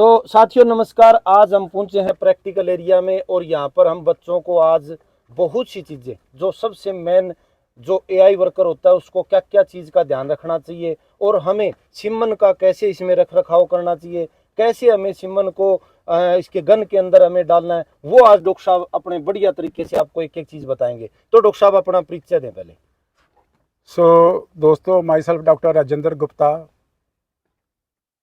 तो साथियों नमस्कार। आज हम पहुंचे हैं प्रैक्टिकल एरिया में और यहाँ पर हम बच्चों को आज बहुत सी चीज़ें जो सबसे मेन जो एआई वर्कर होता है उसको क्या क्या चीज़ का ध्यान रखना चाहिए और हमें सिमन का कैसे इसमें रख रखाव करना चाहिए, कैसे हमें सिमन को इसके गन के अंदर हमें डालना है, वो आज डॉक्टर साहब अपने बढ़िया तरीके से आपको एक एक चीज़ बताएंगे। तो डॉक्टर साहब अपना परिचय दें पहले। दोस्तों, my self doctor Rajendra Gupta,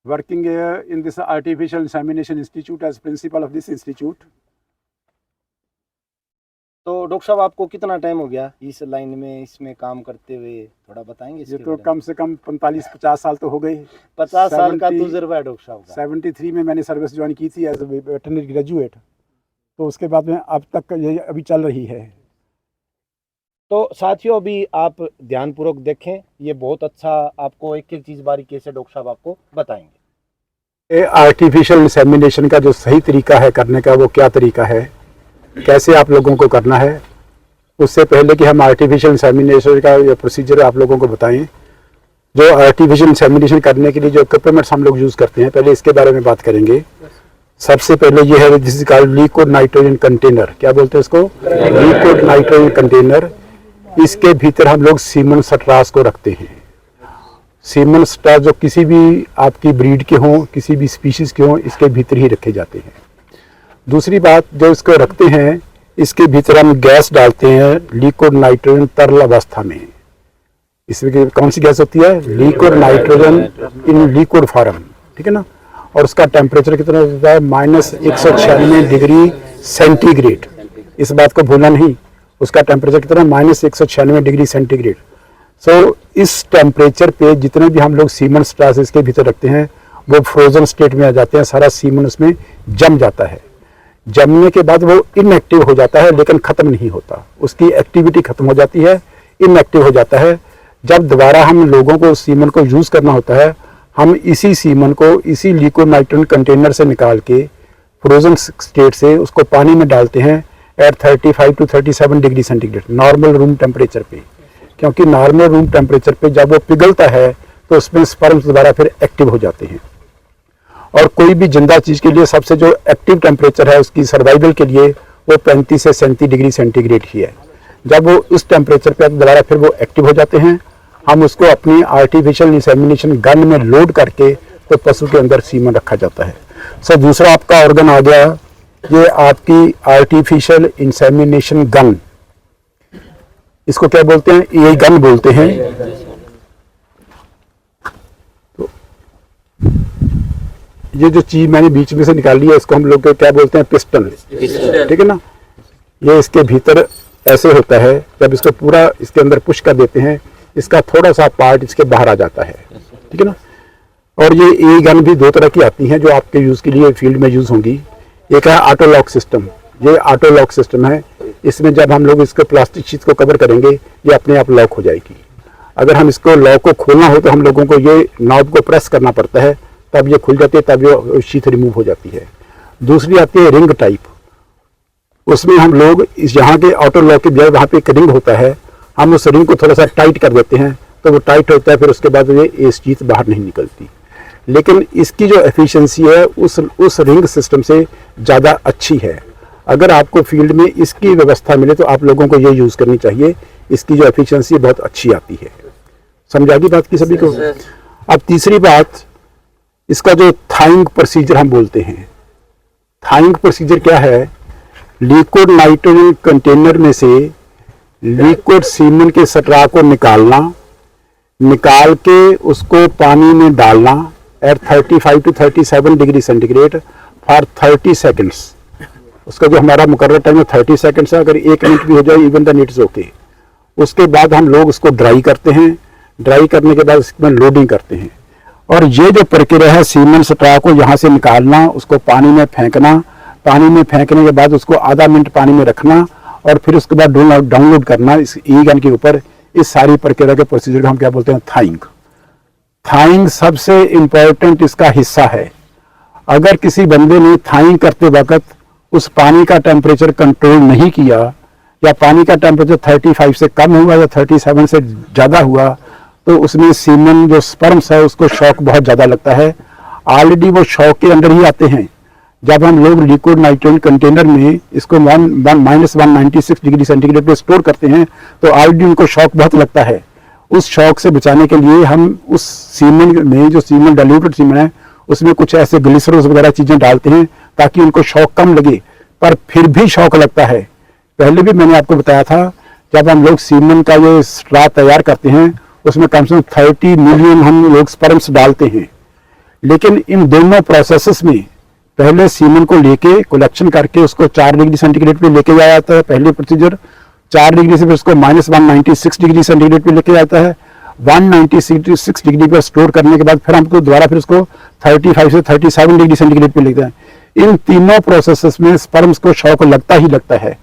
working in this artificial insemination institute as principal of this institute. तो डॉक्टर साहब आपको कितना टाइम हो गया इस लाइन में इसमें काम करते हुए, थोड़ा बताएंगे? ये तो कम से कम 45-50 साल तो हो गई। 50 साल का तजुर्बा है डॉक्टर साहब का। 73 में मैंने सर्विस ज्वाइन की थी एज ए वेटरनरी ग्रेजुएट, तो उसके बाद में अब तक ये अभी चल रही है। तो साथियों अभी आप ध्यानपूर्वक देखें, ये बहुत अच्छा आपको एक एक चीज़ बारीकी से डॉक्टर साहब आपको बताएंगे। आर्टिफिशियल इंसेमिनेशन का जो सही तरीका है करने का, वो क्या तरीका है, कैसे आप लोगों को करना है। उससे पहले कि हम आर्टिफिशियल इंसेमिनेशन का ये प्रोसीजर आप लोगों को बताएं, जो आर्टिफिशियल इंसेमिनेशन करने के लिए जो इक्विपमेंट्स हम लोग यूज़ करते हैं, पहले इसके बारे में बात करेंगे। सबसे पहले ये है this is called liquid nitrogen container. क्या बोलते हैं इसको? Liquid nitrogen container. इसके भीतर हम लोग सीमन स्ट्रास को रखते हैं। सीमन स्ट्रास जो किसी भी आपकी ब्रीड के हों, किसी भी स्पीशीज के हों, इसके भीतर ही रखे जाते हैं। दूसरी बात, जो इसको रखते हैं इसके भीतर हम गैस डालते हैं लिक्विड नाइट्रोजन तरल अवस्था में। इसमें कौन सी गैस होती है? Liquid nitrogen in liquid form, ठीक है ना। और उसका टेम्परेचर कितना होता है? -196 डिग्री सेंटीग्रेड। इस बात को भूलना नहीं, उसका टेम्परेचर कितना? -196 डिग्री सेंटीग्रेड। सो इस टेम्परेचर पे जितने भी हम लोग सीमन स्ट्रास इसके भीतर रखते हैं वो फ्रोजन स्टेट में आ जाते हैं। सारा सीमन उसमें जम जाता है। जमने के बाद वो इनएक्टिव हो जाता है, लेकिन ख़त्म नहीं होता, उसकी एक्टिविटी ख़त्म हो जाती है, इनएक्टिव हो जाता है। जब दोबारा हम लोगों को सीमन को यूज़ करना होता है, हम इसी सीमन को इसी लिक्विड नाइट्रोजन कंटेनर से निकाल के फ्रोजन स्टेट से उसको पानी में डालते हैं at 35 to 37 degree centigrade, normal room temperature पे। क्योंकि नॉर्मल रूम टेम्परेचर पे जब वो पिघलता है तो उसमें स्पर्म्स दोबारा फिर एक्टिव हो जाते हैं। और कोई भी जिंदा चीज़ के लिए सबसे जो एक्टिव टेम्परेचर है उसकी सर्वाइवल के लिए वो 35 से 37 डिग्री सेंटीग्रेड ही है। जब वो उस टेम्परेचर पे दोबारा फिर वो एक्टिव हो जाते हैं, हम उसको अपनी आर्टिफिशियल इंसेमिनेशन गन में लोड करके तो पशु के अंदर सीमन रखा जाता है। सो दूसरा आपका ऑर्गन आ गया, ये आपकी आर्टिफिशियल इंसेमिनेशन गन। इसको क्या बोलते हैं? ये गन बोलते हैं। तो ये जो चीज मैंने बीच में से निकाली है इसको हम लोग क्या बोलते हैं? पिस्टन, ठीक है ना। ये इसके भीतर ऐसे होता है, जब इसको पूरा इसके अंदर पुश कर देते हैं इसका थोड़ा सा पार्ट इसके बाहर आ जाता है, ठीक है ना। और ये ए गन भी दो तरह की आती हैं जो आपके यूज के लिए फील्ड में यूज होंगी। एक है ऑटो लॉक सिस्टम। ये ऑटो लॉक सिस्टम है, इसमें जब हम लोग इसको प्लास्टिक शीट को कवर करेंगे ये अपने आप लॉक हो जाएगी। अगर हम इसको लॉक को खोलना हो तो हम लोगों को ये नॉब को प्रेस करना पड़ता है, तब ये खुल जाती है, तब ये शीट रिमूव हो जाती है। दूसरी आती है रिंग टाइप। उसमें हम लोग इस यहाँ के ऑटो लॉक के बजाय वहाँ पे एक रिंग होता है, हम उस रिंग को थोड़ा सा टाइट कर देते हैं तो वो टाइट होता है, फिर उसके बाद ये शीट बाहर नहीं निकलती। लेकिन इसकी जो एफिशिएंसी है उस रिंग सिस्टम से ज़्यादा अच्छी है। अगर आपको फील्ड में इसकी व्यवस्था मिले तो आप लोगों को ये यूज़ करनी चाहिए। इसकी जो एफिशिएंसी बहुत अच्छी आती है। समझा गई बात की सभी को? अब तीसरी बात, इसका जो थाइंग प्रोसीजर हम बोलते हैं। थाइंग प्रोसीजर क्या है? लिक्विड नाइट्रोजन कंटेनर में से लिक्विड सीमन के स्ट्रा को निकाल के उसको पानी में डालना at 35 to 37 degree centigrade for 30 seconds. उसका जो हमारा मुकर्रर टाइम है 30 सेकेंड्स है। अगर 1 मिनट भी हो जाए इवन दैन इट्स ओके। उसके बाद हम लोग उसको ड्राई करते हैं। ड्राई करने के बाद इसमें लोडिंग करते हैं। और ये जो प्रक्रिया है सीमन स्ट्रा को यहाँ से निकालना, उसको पानी में फेंकना, पानी में फेंकने के बाद उसको आधा मिनट पानी में रखना और फिर उसके बाद डाउनलोड करना इस ई गन के ऊपर। इस सारी प्रक्रिया के प्रोसीजर को हम क्या बोलते हैं? थाइंग। थाइंग सबसे इम्पोर्टेंट इसका हिस्सा है। अगर किसी बंदे ने थाइंग करते वक्त उस पानी का टेम्परेचर कंट्रोल नहीं किया या पानी का टेम्परेचर 35 से कम हुआ या 37 से ज़्यादा हुआ तो उसमें सीमन जो स्पर्म्स है उसको शॉक बहुत ज़्यादा लगता है। ऑलरेडी वो शॉक के अंदर ही आते हैं। जब हम लोग लिक्विड नाइट्रोजन कंटेनर में इसको -196 डिग्री सेंटीग्रेड पे स्टोर करते हैं तो ऑलरेडी उनको शॉक बहुत लगता है। उस शॉक से बचाने के लिए हम उस सीमेंट में, जो सीमेंट डाइल्यूटेड सीमेंट है, उसमें कुछ ऐसे ग्लिसरॉल वगैरह चीजें डालते हैं ताकि उनको शॉक कम लगे, पर फिर भी शॉक लगता है। पहले भी मैंने आपको बताया था, जब हम लोग सीमेंट का ये स्ट्रा तैयार करते हैं उसमें कम से कम 30 मिलियन हम लोग स्पर्म्स डालते हैं। लेकिन इन दोनों प्रोसेसेस में पहले सीमेंट को लेके कलेक्शन करके उसको 4 डिग्री सेंटीग्रेड पे लेके जाया जाता है, पहले प्रोसीजर 4 डिग्री से फिर उसको -196 डिग्री सेंटीग्रेड पे लेके जाता है। 196 डिग्री पर स्टोर करने के बाद फिर हमको दोबारा फिर उसको 35 से 37 डिग्री सेंटीग्रेड पे लेते हैं। इन तीनों प्रोसेसेस में स्पर्म्स को शॉक लगता ही लगता है।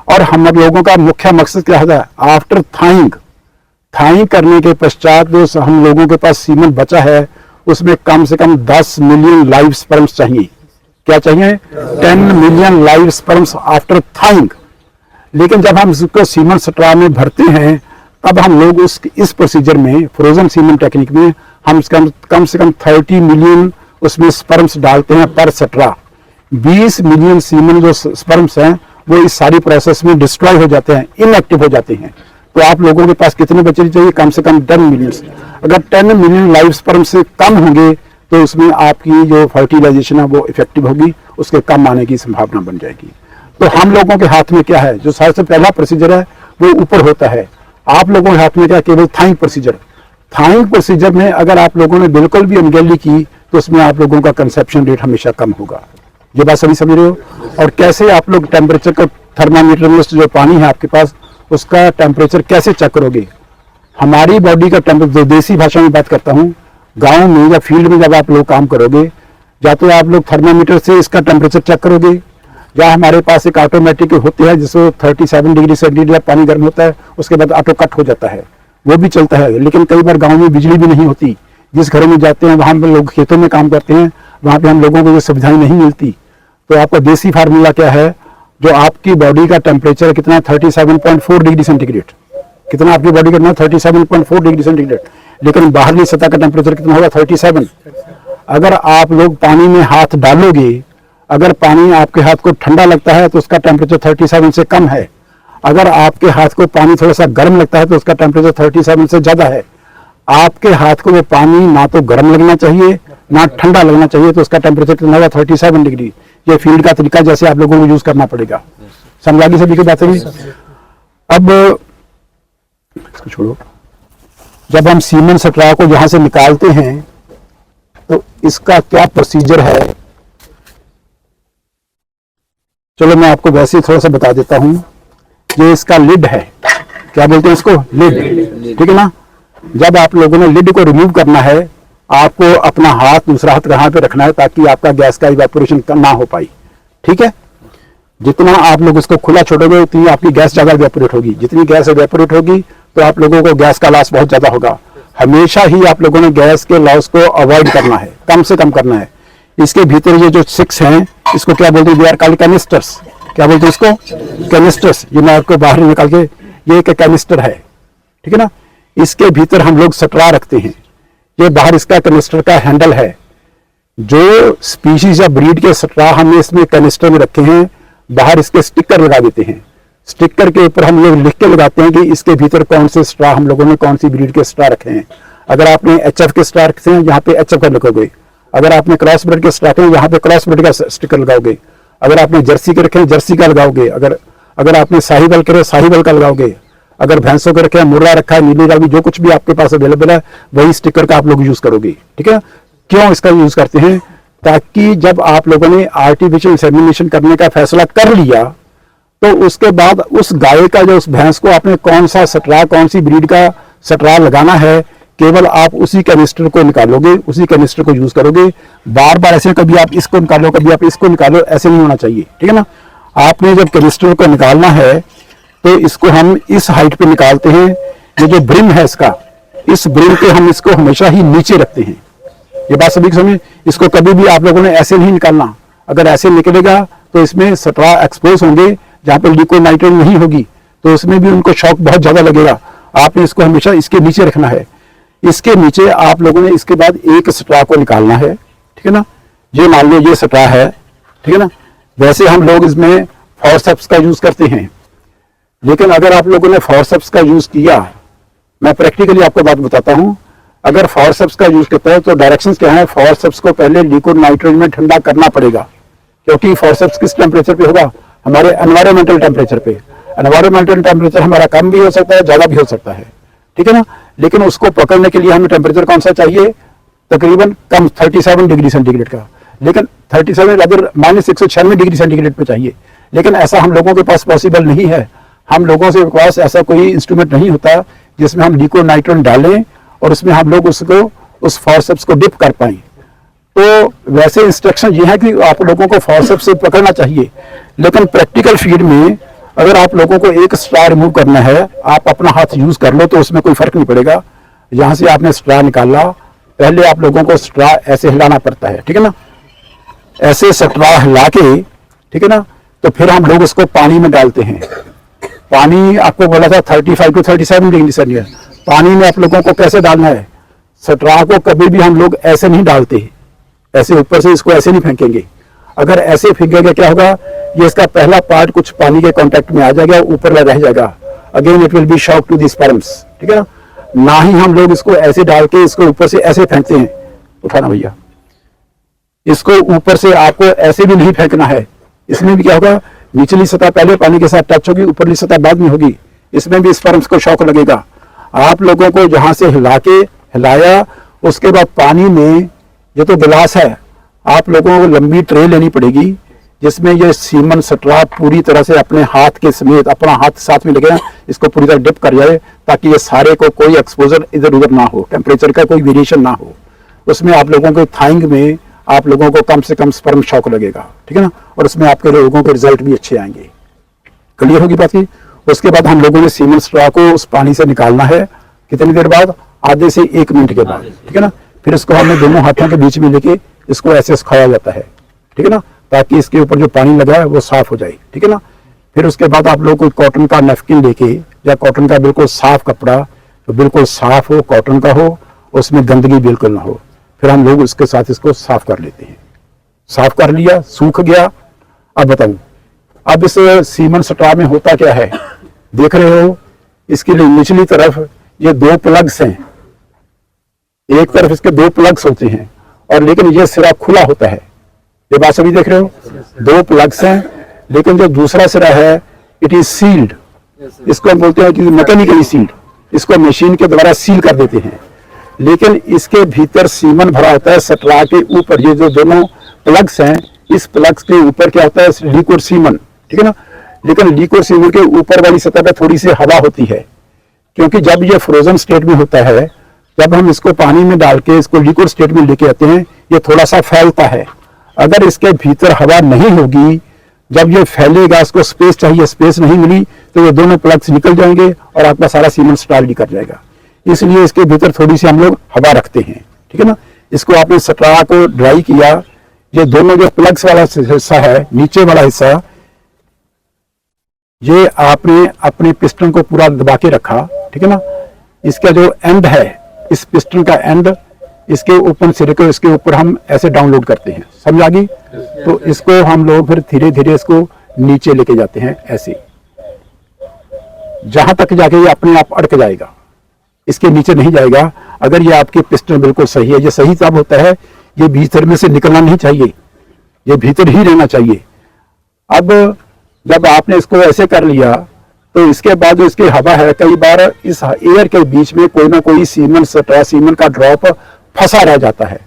और हम लोगों का मुख्य मकसद क्या होता है, आफ्टर थाइंग करने के पश्चात जो हम लोगों के पास सीमेंट बचा है उसमें कम से कम 10 मिलियन लाइव स्पर्म्स चाहिए। क्या चाहिए? 10 million live sperms after thawing. लेकिन जब हम इसको सीमेंट स्ट्रा में भरते हैं तब हम लोग इस प्रोसीजर में, फ्रोजन सीमेंट टेक्निक में, हम कम से कम 30 मिलियन उसमें स्पर्म्स डालते हैं पर स्ट्रा। 20 मिलियन सीमेंट जो स्पर्म्स हैं वो इस सारी प्रोसेस में डिस्ट्रॉय हो जाते हैं, इनएक्टिव हो जाते हैं। तो आप लोगों के पास कितने बचे चाहिए? कम से कम 10 मिलियन। अगर 10 मिलियन लाइव स्पर्म से कम होंगे तो उसमें आपकी जो फर्टिलाइजेशन है वो इफेक्टिव होगी, उसके कम आने की संभावना बन जाएगी। तो हम लोगों के हाथ में क्या है? जो सबसे पहला प्रोसीजर है वो ऊपर होता है। आप लोगों के हाथ में क्या? केवल थाइंग प्रोसीजर। थाइंग प्रोसीजर में अगर आप लोगों ने बिल्कुल भी अनगेली की तो उसमें आप लोगों का कंसेप्शन रेट हमेशा कम होगा। ये बात सभी समझ रहे हो? और कैसे आप लोग टेम्परेचर का थर्मामीटर में जो पानी है आपके पास उसका टेम्परेचर कैसे चेक करोगे? हमारी बॉडी का टेम्परेचर, देसी भाषा में बात करता हूँ, गांव में या फील्ड में जब आप लोग काम करोगे, या तो आप लोग थर्मामीटर से इसका टेम्परेचर चेक करोगे, या हमारे पास एक ऑटोमेटिक होती है जिसको 37 डिग्री सेंटीग्रेड पानी गर्म होता है, उसके बाद ऑटो कट हो जाता है, वो भी चलता है। लेकिन कई बार गाँव में बिजली भी नहीं होती, जिस घरों में जाते हैं वहां पर लोग खेतों में काम करते हैं, वहां पे हम लोगों को ये सुविधाएं नहीं मिलती। तो आपका देसी फार्मूला क्या है? जो आपकी बॉडी का टेम्परेचर कितना? 37.4 डिग्री सेंटीग्रेड। कितना आपकी बॉडी का? 37.4 डिग्री सेंटीग्रेड। लेकिन बाहरी सतह का टेम्परेचर कितना होगा? 37। अगर आप लोग पानी में हाथ डालोगे, अगर पानी आपके हाथ को ठंडा लगता है तो उसका टेम्परेचर 37 से कम है। अगर आपके हाथ को पानी थोड़ा सा गर्म लगता है तो उसका टेम्परेचर 37 से ज्यादा है। आपके हाथ को वो पानी ना तो गर्म लगना चाहिए ना ठंडा लगना चाहिए, तो उसका टेम्परेचर कितना होगा? 37 डिग्री। ये फील्ड का तरीका जैसे आप लोगों को यूज करना पड़ेगा। समझा गई सभी की बात है? अब इसको छोड़ो। जब हम सीमेंट स्ट्रा को यहां से निकालते हैं तो इसका क्या प्रोसीजर है, चलो मैं आपको वैसे ही थोड़ा सा बता देता हूं। ये इसका लिड है, क्या बोलते हैं इसको? लिड। ठीक है ना? जब आप लोगों ने लिड को रिमूव करना है, आपको अपना हाथ, दूसरा हाथ कहां पे रखना है ताकि आपका गैस का इवेपोरेशन ना हो पाई। ठीक है? जितना आप लोग इसको खुला छोड़ोगे उतनी आपकी गैस ज्यादा इवेपोरेट होगी। जितनी गैस इवेपोरेट होगी तो आप लोगों को गैस का लॉस बहुत ज्यादा होगा। हमेशा ही आप लोगों ने गैस के लॉस को अवॉइड करना है, कम से कम करना है। इसके भीतर ये जो 6 हैं इसको क्या बोलते हैं? They are called canisters. क्या बोलते हैं इसको? कैनिस्टर्स। ये मैं आपको बाहर निकाल के, ये एक कैनिस्टर है, ठीक है ना? इसके भीतर हम लोग स्ट्रा रखते हैं। ये बाहर इसका कैनिस्टर का हैंडल है। जो स्पीशीज या ब्रीड के स्ट्रा हमने इसमें कैनिस्टर में रखे हैं, बाहर इसके स्टिकर लगा देते हैं। स्टिकर के ऊपर हम लोग लिख के लगाते हैं कि इसके भीतर कौन से स्ट्रा हम लोगों ने, कौन सी ब्रीड के स्ट्रा रखे हैं। अगर आपने HF के स्ट्रा रखे हैं, यहाँ पे HF का लिखोगे। अगर आपने क्रॉस ब्रीड के स्ट्रा रखे हैं, यहाँ पे क्रॉस ब्रीड का स्टिकर लगाओगे। अगर आपने जर्सी के रखे हैं, जर्सी का लगाओगे। अगर आपने साहिवाल के रखे, साहिवाल का लगाओगे। अगर भैंसों के रखे हैं, मुर्रा रखा है, नीली रावी, जो कुछ भी आपके पास अवेलेबल है वही स्टिकर का आप लोग यूज करोगे। ठीक है? क्यों इसका यूज करते हैं? ताकि जब आप लोगों ने आर्टिफिशियल इंसेमिनेशन करने का फैसला कर लिया तो उसके बाद उस गाय का, जो उस भैंस को आपने कौन सा स्ट्रा, कौन सी ब्रीड का स्ट्रा लगाना है, केवल आप उसी कैनिस्टर को निकालोगे, उसी कैनिस्टर को यूज करोगे। बार बार ऐसे कभी आप इसको निकालो, कभी आप इसको निकालो, ऐसे नहीं होना चाहिए। ठीक है ना? आपने जब कैनिस्टर को निकालना है तो इसको हम इस हाइट पे निकालते हैं। ये जो ब्रिम है इसका, इस ब्रिम पे हम इसको हमेशा ही नीचे रखते हैं। ये बात सभी समझ। इसको कभी भी आप लोगों ने ऐसे नहीं निकालना। अगर ऐसे निकलेगा तो इसमें स्ट्रा एक्सपोज होंगे, जहां पे लिक्विड नाइट्रोजन नहीं होगी तो उसमें भी उनको शॉक बहुत ज्यादा लगेगा। आपने इसको हमेशा इसके नीचे रखना है। इसके नीचे आप लोगों ने इसके बाद एक स्ट्रा को निकालना है। ठीक है ना। ये मान लो ये स्ट्रा है, ठीक है ना। वैसे हम लोग इसमें फॉरसेप्स का यूज करते हैं, लेकिन अगर आप लोगों ने फॉरसेप्स का यूज किया, मैं प्रैक्टिकली आपको बात बताता हूं, अगर फॉरसेप्स का यूज करता है तो डायरेक्शंस क्या है, फॉरसेप्स को पहले लिक्विड नाइट्रोजन में ठंडा करना पड़ेगा, क्योंकि फॉरसेप्स किस टेम्परेचर पे होगा, हमारे एनवायरमेंटल टेम्परेचर पे। एनवायरमेंटल टेम्परेचर हमारा कम भी हो सकता है, ज्यादा भी हो सकता है, ठीक है ना। लेकिन उसको पकड़ने के लिए हमें टेम्परेचर कौन सा चाहिए, तकरीबन कम 37 डिग्री सेंटीग्रेड का, लेकिन 37 अगर -196 डिग्री सेंटीग्रेड पे चाहिए, लेकिन ऐसा हम लोगों के पास पॉसिबल नहीं है। हम लोगों के पास ऐसा कोई इंस्ट्रूमेंट नहीं होता जिसमें हम लिक्विड नाइट्रोजन डालें और उसमें हम लोग उसको उस फॉरसेप्स को डिप कर पाए। तो वैसे इंस्ट्रक्शन ये है कि आप लोगों को फॉरसेप्स से पकड़ना चाहिए, लेकिन प्रैक्टिकल फील्ड में अगर आप लोगों को एक स्ट्रा रिमूव करना है, आप अपना हाथ यूज कर लो तो उसमें कोई फर्क नहीं पड़ेगा। यहां से आपने स्ट्रा निकाला, पहले आप लोगों को स्ट्रा ऐसे हिलाना पड़ता है, ठीक है ना। ऐसे स्ट्रा हिला के, ठीक है ना, तो फिर हम लोग उसको पानी में डालते हैं। पानी आपको बोला था 35 to 37 डिग्री सेल्सियस। पानी में आप लोगों को कैसे डालना है, स्ट्रा को कभी भी हम लोग ऐसे नहीं डालते, ऐसे ऊपर से इसको ऐसे नहीं फेंकेंगे। अगर ऐसे फेंकेंगे क्या होगा, ये इसका पहला पार्ट कुछ पानी के कांटेक्ट में आ जाएगा, ऊपर रह जाएगा, again it will be shock to the sperms, ठीक है ना। ना ही हम लोग इसको ऐसे डाल के इसको ऊपर से ऐसे फेंकते हैं। उठाना भैया, इसको ऊपर से आपको ऐसे भी नहीं फेंकना है। इसमें भी क्या होगा, निचली सतह पहले पानी के साथ टच होगी, ऊपरली सतह बाद में होगी, इसमें भी स्पर्म्स को शॉक लगेगा। आप लोगों को जहां से हिलाया उसके बाद पानी में, ये तो गिलास है, आप लोगों को लंबी ट्रे लेनी पड़ेगी जिसमें ये सीमन स्ट्रा पूरी तरह से अपने हाथ के समेत, अपना हाथ साथ में लेके इसको पूरी तरह डिप कर जाए, ताकि ये सारे को कोई एक्सपोजर इधर उधर ना हो, टेम्परेचर का कोई वेरिएशन ना हो। उसमें आप लोगों के थाइंग में आप लोगों को कम से कम स्पर्म शॉक लगेगा, ठीक है ना, और उसमें आपके लोगों के रिजल्ट भी अच्छे आएंगे। क्लियर होगी बात की। उसके बाद हम लोगों ने सीमन स्ट्रा को उस पानी से निकालना है, कितनी देर बाद, आधे से 1 मिनट के बाद, ठीक है ना। फिर इसको हमने दोनों हाथों के बीच में लेके इसको ऐसे सुखाया जाता है, ठीक है ना, ताकि इसके ऊपर जो पानी लगा है वो साफ हो जाए, ठीक है ना। फिर उसके बाद आप लोग कोई कॉटन का नैपकिन लेके या कॉटन का बिल्कुल साफ कपड़ा, तो बिल्कुल साफ हो, कॉटन का हो, उसमें गंदगी बिल्कुल ना हो, फिर हम लोग उसके साथ इसको साफ कर लेते हैं। साफ कर लिया, सूख गया। अब बताऊं, अब इस सीमन स्ट्रा में होता क्या है, देख रहे हो, इसके लिए निचली तरफ ये 2 प्लग्स हैं, एक तरफ इसके 2 प्लग्स होते हैं, और लेकिन ये सिरा खुला होता है। ये बात सभी देख रहे हो, 2 प्लग्स हैं, लेकिन जो दूसरा सिरा है इट इज सील्ड। इसको हम बोलते हैं कि मैकेनिकली सील्ड, इसको मशीन के द्वारा सील कर देते हैं, लेकिन इसके भीतर सीमन भरा होता है। स्ट्रा के ऊपर ये जो दोनों प्लग्स हैं, इस प्लग्स के ऊपर क्या होता है, लिक्विड सीमन, ठीक है ना। लेकिन लिक्विड सीमन के ऊपर वाली सतह पर थोड़ी सी हवा होती है, क्योंकि जब ये फ्रोजन स्टेट में होता है, जब हम इसको पानी में डाल के इसको लिक्विड स्टेट में लेके आते हैं, ये थोड़ा सा फैलता है। अगर इसके भीतर हवा नहीं होगी, जब ये फैलेगा, इसको स्पेस चाहिए, स्पेस नहीं मिली, तो ये दोनों प्लग्स निकल जाएंगे और आपका सारा सीमन स्ट्रा कर जाएगा। इसलिए इसके भीतर थोड़ी सी हम लोग हवा रखते हैं, ठीक है ना। इसको आपने स्ट्रा को ड्राई किया, ये दोनों जो प्लग्स वाला हिस्सा है, नीचे वाला हिस्सा, ये आपने अपने पिस्टन को पूरा दबा के रखा, ठीक है ना। इसका जो एंड है, इस पिस्टन का एंड, इसके ऊपर सिरे को इसके ऊपर हम ऐसे डाउनलोड करते हैं, समझ आ गई। तो इसको हम लोग फिर धीरे धीरे इसको नीचे लेके जाते हैं, ऐसे जहां तक जाके ये अपने आप अटक जाएगा, इसके नीचे नहीं जाएगा। अगर ये आपके पिस्टन बिल्कुल सही है, ये सही तब होता है, ये भीतर में से निकलना नहीं चाहिए, ये भीतर ही रहना चाहिए। अब जब आपने इसको ऐसे कर लिया, तो इसके बाद जो इसकी हवा है, कई बार इस एयर के बीच में कोई ना कोई सीमन का ड्रॉप फंसा रह जाता है।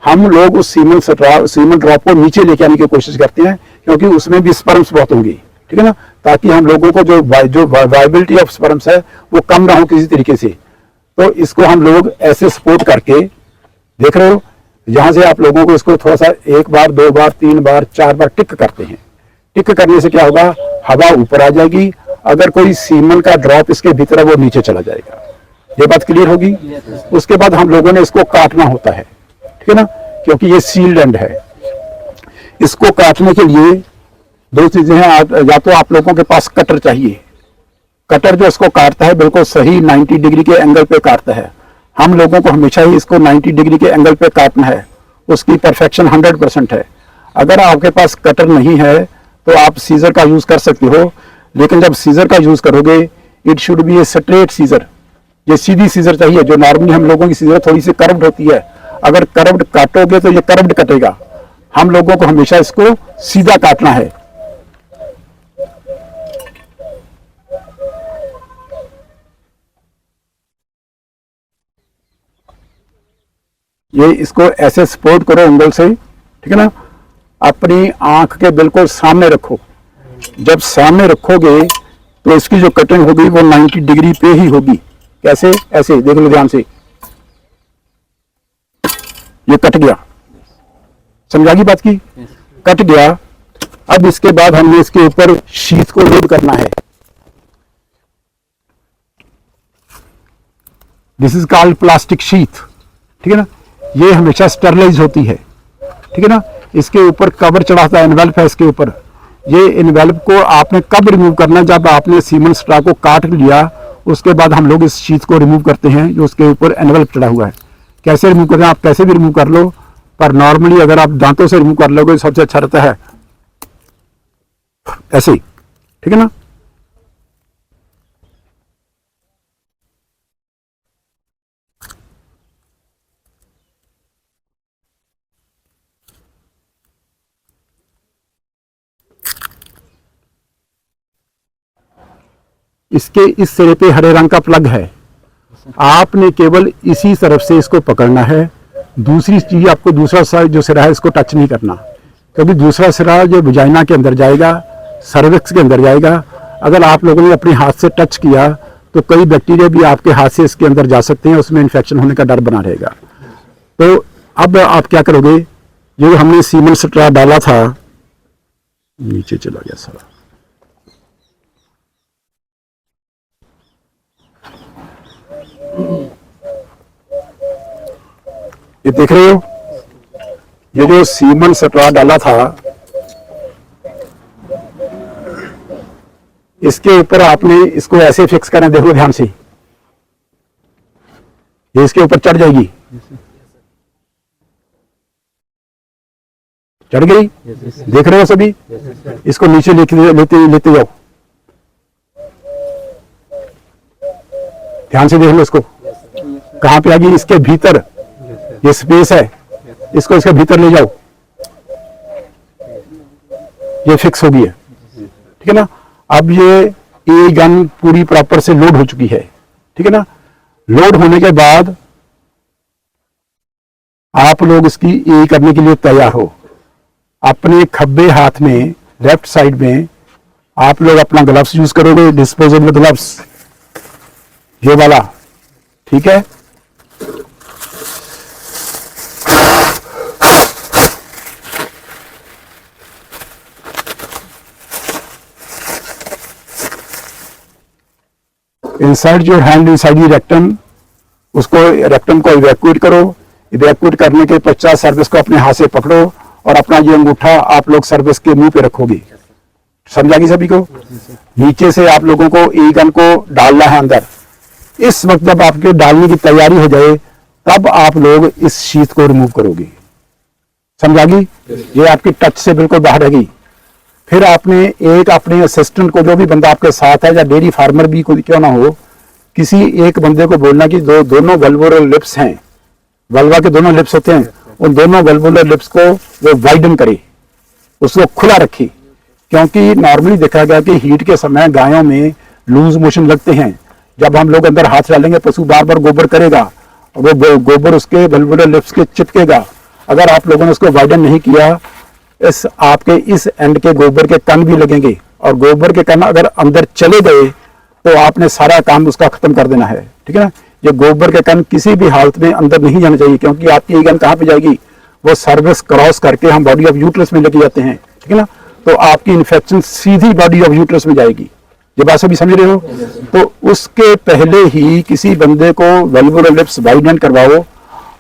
हम लोग उस सीमन ड्रॉप को नीचे लेके आने की कोशिश करते हैं, क्योंकि उसमें भी स्पर्म्स बहुत होंगी, ठीक है ना, ताकि हम लोगों को जो वाइबिलिटी ऑफ स्पर्म्स है वो कम ना हो किसी तरीके से। तो इसको हम लोग ऐसे सपोर्ट करके, देख रहे हो, यहां से आप लोगों को इसको थोड़ा सा 1 बार 2 बार 3 बार 4 बार टिक करते हैं। टिक करने से क्या होगा, हवा ऊपर आ जाएगी, अगर कोई सीमन का ड्रॉप इसके भीतर है वो नीचे चला जाएगा। ये बात क्लियर होगी। उसके बाद हम लोगों ने इसको काटना होता है, ठीक है ना, क्योंकि ये सील्ड एंड है। इसको काटने के लिए 2 चीजें हैं, या तो आप लोगों के पास कटर चाहिए, कटर जो इसको काटता है बिल्कुल सही 90 डिग्री के एंगल पे काटता है। हम लोगों को हमेशा ही इसको 90 डिग्री के एंगल पे काटना है, उसकी परफेक्शन 100% है। अगर आपके पास कटर नहीं है तो आप सीजर का यूज कर सकते हो, लेकिन जब सीजर का यूज करोगे it should be a straight scissor. ये सीधी सीजर चाहिए, जो नॉर्मली हम लोगों की सीजर थोड़ी सी कर्व्ड होती है, अगर कर्व्ड काटोगे तो ये कर्व्ड कटेगा। हम लोगों को हमेशा इसको सीधा काटना है। ये इसको ऐसे सपोर्ट करो उंगल से, ठीक है ना, अपनी आंख के बिल्कुल सामने रखो। जब सामने रखोगे तो इसकी जो कटिंग होगी वो 90 डिग्री पे ही होगी। कैसे? ऐसे देख लो ध्यान से, ये कट गया, समझा की बात की? कट गया। अब इसके बाद हमने इसके ऊपर शीट को लोड करना है। This is called plastic sheet, ठीक है ना। ये हमेशा स्टरलाइज होती है, ठीक है ना। इसके ऊपर कवर चढ़ाता है, एनवेल्प है इसके ऊपर। ये एनवेल्प को आपने कब रिमूव करना? जब आपने सीमेंट स्ट्रा को काट लिया, उसके बाद हम लोग इस शीट को रिमूव करते हैं जो उसके ऊपर एनवेल्प चढ़ा हुआ है। कैसे रिमूव करते हैं? आप कैसे भी रिमूव कर लो, पर नॉर्मली अगर आप दांतों से रिमूव कर लोगे सबसे अच्छा रहता है ऐसे, ठीक है ना। इसके इस सिरे पे हरे रंग का प्लग है, आपने केवल इसी तरफ से इसको पकड़ना है। दूसरी चीज, आपको दूसरा जो सिरा है इसको टच नहीं करना, क्योंकि दूसरा सिरा जो वजाइना के अंदर जाएगा, सर्विक्स के अंदर जाएगा। अगर आप लोगों ने अपने हाथ से टच किया तो कई बैक्टीरिया भी आपके हाथ से इसके अंदर जा सकते हैं, उसमें इन्फेक्शन होने का डर बना रहेगा। तो अब आप क्या करोगे? जो हमने सीमेंट स्ट्रा डाला था, नीचे चला गया सारा, ये देख रहे हो, ये जो सीमेंट स्ट्रा डाला था इसके ऊपर आपने इसको ऐसे फिक्स करना। देखो ध्यान से, ये इसके ऊपर चढ़ जाएगी, चढ़ गई, देख रहे हो सभी। इसको नीचे लेते जाओ, ध्यान से देख लो इसको, कहां पे आ गई? इसके भीतर ये स्पेस है, इसको इसके भीतर ले जाओ, ये फिक्स हो गई है, ठीक है ना। अब ये ए गन पूरी प्रॉपर से लोड हो चुकी है, ठीक है ना। लोड होने के बाद आप लोग इसकी ए करने के लिए तैयार हो। अपने खब्बे हाथ में लेफ्ट साइड में आप लोग अपना ग्लव्स यूज करोगे, डिस्पोजेबल ग्लव्स, ये वाला, ठीक है। Inside your hand inside the rectum, उसको रेक्टम को इवैक्यूएट करो। इवैक्यूएट करने के पश्चात सर्विस को अपने हाथ से पकड़ो और अपना ये अंगूठा आप लोग सर्विस के मुंह पे रखोगे। समझा कि सभी को? नीचे से आप लोगों को ई गन को डालना है अंदर। इस वक्त जब आपके डालने की तैयारी हो जाए तब आप लोग इस शीट को रिमूव करोगे। समझा गई? ये आपकी टच से बिल्कुल बाहर रहेगी। फिर आपने एक अपने असिस्टेंट को, जो भी बंदा आपके साथ है या डेयरी फार्मर भी कोई क्यों ना हो, किसी एक बंदे को बोलना कि दोनों वल्वुलर लिप्स हैं, वल्वा के दोनों लिप्स होते हैं, उन दोनों वल्वुलर लिप्स को वो वाइडन करे, उसको खुला रखे। क्योंकि नॉर्मली देखा गया कि हीट के समय गायों में लूज मोशन लगते हैं। जब हम लोग अंदर हाथ डालेंगे पशु बार बार गोबर करेगा, वो गोबर उसके वल्वुलर लिप्स के चिपकेगा। अगर आप लोगों ने उसको वाइडन नहीं किया, इस आपके इस एंड के गोबर के कण भी लगेंगे, और गोबर के कण अगर अंदर चले गए तो आपने सारा काम उसका खत्म कर देना है, ठीक है ना। ये गोबर के कण किसी भी हालत में अंदर नहीं जाना चाहिए, क्योंकि आपकी गन कहाँ पे जाएगी? वो सर्विस क्रॉस करके हम बॉडी ऑफ यूट्रस में लेके जाते हैं, ठीक है ना। तो आपकी infection Sidhi body of uterus में जाएगी। ये बात सभी समझ रहे हो? तो उसके पहले ही किसी बंदे को वल्वुलर लिप्स वाइडन करवाओ,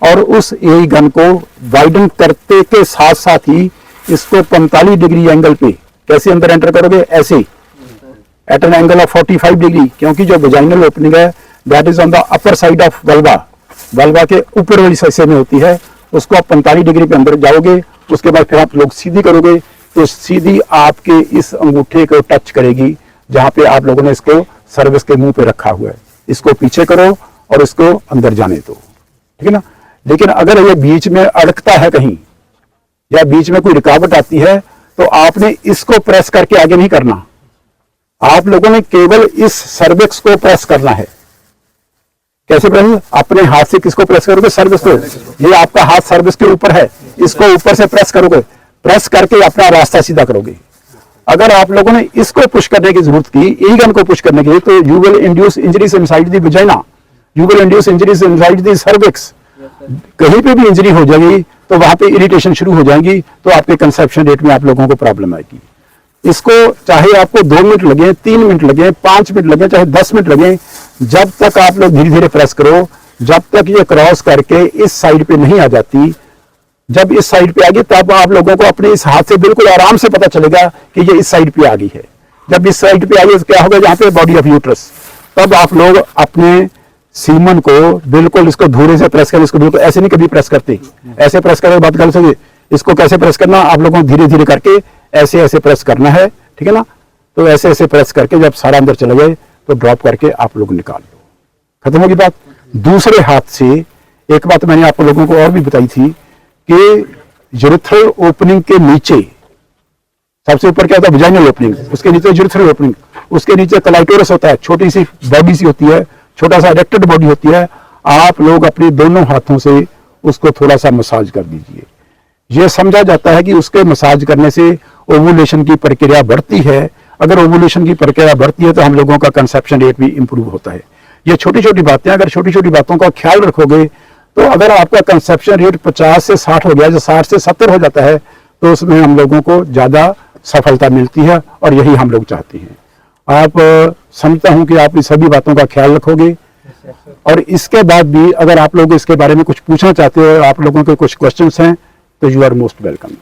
और उस ए गन को वाइडन करते के साथ साथ ही इसको 45 डिग्री एंगल पे कैसे अंदर एंटर करोगे? ऐसे, at an angle of 45 degree, क्योंकि जो वेजाइनल ओपनिंग है that is on the upper side of vulva, vulva के ऊपर वाली हिस्से में होती है, उसको आप 45 डिग्री पे अंदर जाओगे, उसके बाद फिर आप लोग सीधी करोगे तो सीधी आपके इस अंगूठे को टच करेगी जहां पे आप लोगों ने इसको सर्विस के मुंह पे रखा हुआ है। इसको पीछे करो और इसको अंदर जाने दो, ठीक है ना। लेकिन अगर ये बीच में अड़कता है कहीं या बीच में कोई रुकावट आती है तो आपने इसको प्रेस करके आगे नहीं करना, आप लोगों ने केवल इस सर्विक्स को प्रेस करना है। कैसे प्रेस? अपने हाथ से किसको प्रेस करोगे? सर्विस को। ये आपका हाथ सर्विस के ऊपर है, इसको ऊपर से प्रेस करोगे, प्रेस करके अपना रास्ता सीधा करोगे। अगर आप लोगों ने इसको पुश करने की जरूरत की, ई गन को पुश करने की, तो you will induce injuries inside the vagina, you will induce injuries inside the cervix. कहीं पे भी इंजरी हो जाएगी तो वहां पे इरिटेशन शुरू हो जाएंगी, तो आपके कंसेप्शन रेट में आप लोगों को प्रॉब्लम आएगी। इसको चाहे आपको 2 मिनट लगे, 3 मिनट लगे, 5 मिनट लगे, चाहे 10 मिनट लगे, जब तक आप लोग धीरे धीरे प्रेस करो, जब तक ये क्रॉस करके इस साइड पे नहीं आ जाती। जब इस साइड पे आ गई तब आप लोगों को अपने इस हाथ से बिल्कुल आराम से पता चलेगा कि ये इस साइड पे आ गई है। जब इस साइड पे आ गई तो क्या होगा, जहां पे बॉडी ऑफ यूट्रस, तब आप लोग अपने सीमन को बिल्कुल इसको धूरे से प्रेस करें। इसको बिल्कुल ऐसे नहीं कभी प्रेस करते, ऐसे प्रेस करने के बाद गलत होगी। इसको कैसे प्रेस करना, आप लोगों को धीरे धीरे करके ऐसे ऐसे प्रेस करना है, ठीक है ना। तो ऐसे ऐसे प्रेस करके जब सारा अंदर चला जाए तो ड्रॉप करके आप लोग निकाल लो, खत्म होगी बात। दूसरे हाथ से एक बात मैंने आप लोगों को और भी बताई थी कि यूरेथ्रल ओपनिंग के नीचे सबसे ऊपर क्या होता है, वजाइनल ओपनिंग, उसके नीचे यूरेथ्रल ओपनिंग, उसके नीचे क्लाइटोरस होता है, छोटी सी बॉडी सी होती है, छोटा सा इरेक्टेड बॉडी होती है। आप लोग अपने दोनों हाथों से उसको थोड़ा सा मसाज कर दीजिए। यह समझा जाता है कि उसके मसाज करने से ओवुलेशन की प्रक्रिया बढ़ती है। अगर ओवुलेशन की प्रक्रिया बढ़ती है तो हम लोगों का कंसेप्शन रेट भी इंप्रूव होता है। ये छोटी छोटी बातें, अगर छोटी छोटी बातों का ख्याल रखोगे तो अगर आपका कंसेप्शन रेट 50 से 60 हो गया, जो 60 से 70 हो जाता है, तो उसमें हम लोगों को ज्यादा सफलता मिलती है और यही हम लोग चाहते हैं। आप समझता हूं कि आप इस सभी बातों का ख्याल रखोगे और इसके बाद भी अगर आप लोग इसके बारे में कुछ पूछना चाहते हो, आप लोगों के कुछ क्वेश्चंस हैं, तो यू आर मोस्ट वेलकम।